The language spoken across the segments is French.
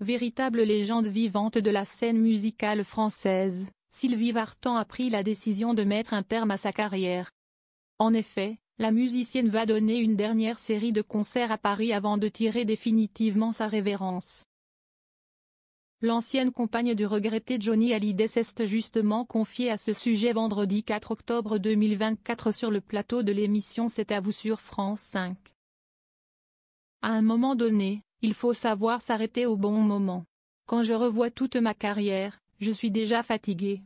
Véritable légende vivante de la scène musicale française, Sylvie Vartan a pris la décision de mettre un terme à sa carrière. En effet, la musicienne va donner une dernière série de concerts à Paris avant de tirer définitivement sa révérence. L'ancienne compagne du regretté Johnny Hallyday s'est justement confiée à ce sujet vendredi 4 octobre 2024 sur le plateau de l'émission C'est à vous sur France 5. À un moment donné, il faut savoir s'arrêter au bon moment. Quand je revois toute ma carrière, je suis déjà fatiguée.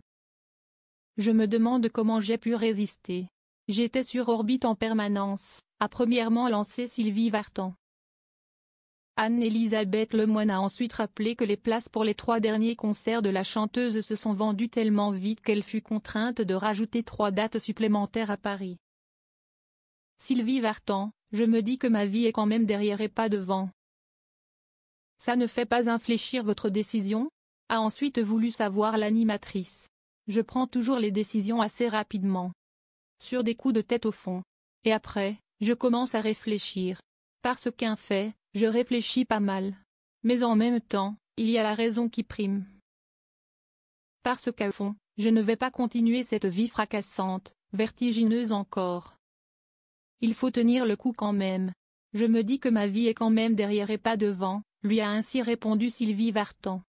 Je me demande comment j'ai pu résister. J'étais sur orbite en permanence, a premièrement lancé Sylvie Vartan. Anne-Elisabeth Lemoine a ensuite rappelé que les places pour les 3 derniers concerts de la chanteuse se sont vendues tellement vite qu'elle fut contrainte de rajouter 3 dates supplémentaires à Paris. Sylvie Vartan, je me dis que ma vie est quand même derrière et pas devant. Ça ne fait pas infléchir votre décision ? A ensuite voulu savoir l'animatrice. Je prends toujours les décisions assez rapidement. Sur des coups de tête au fond. Et après, je commence à réfléchir. Parce qu'un fait, je réfléchis pas mal. Mais en même temps, il y a la raison qui prime. Parce qu'à fond, je ne vais pas continuer cette vie fracassante, vertigineuse encore. Il faut tenir le coup quand même. Je me dis que ma vie est quand même derrière et pas devant, lui a ainsi répondu Sylvie Vartan.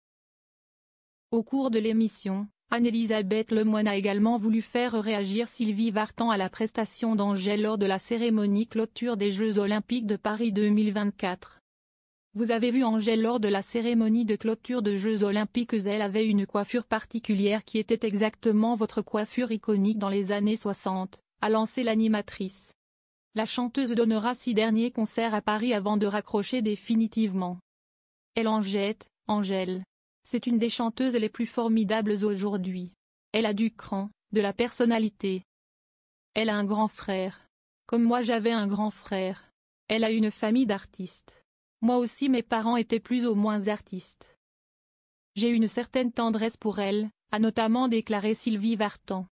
Au cours de l'émission, Anne-Elisabeth Lemoine a également voulu faire réagir Sylvie Vartan à la prestation d'Angèle lors de la cérémonie clôture des Jeux Olympiques de Paris 2024. Vous avez vu Angèle lors de la cérémonie de clôture des Jeux Olympiques, elle avait une coiffure particulière qui était exactement votre coiffure iconique dans les années 60, a lancé l'animatrice. La chanteuse donnera 6 derniers concerts à Paris avant de raccrocher définitivement. Elle en jette, Angèle. C'est une des chanteuses les plus formidables aujourd'hui. Elle a du cran, de la personnalité. Elle a un grand frère. Comme moi j'avais un grand frère. Elle a une famille d'artistes. Moi aussi mes parents étaient plus ou moins artistes. J'ai une certaine tendresse pour elle, a notamment déclaré Sylvie Vartan.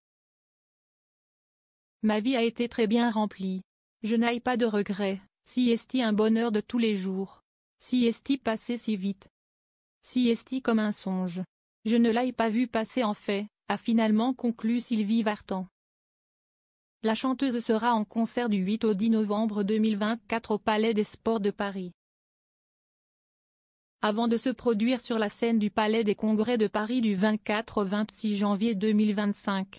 Ma vie a été très bien remplie. Je n'ai pas de regrets, si est un bonheur de tous les jours. Si est passé si vite. Si est comme un songe. Je ne l'ai pas vu passer en fait, a finalement conclu Sylvie Vartan. La chanteuse sera en concert du 8 au 10 novembre 2024 au Palais des Sports de Paris. Avant de se produire sur la scène du Palais des Congrès de Paris du 24 au 26 janvier 2025.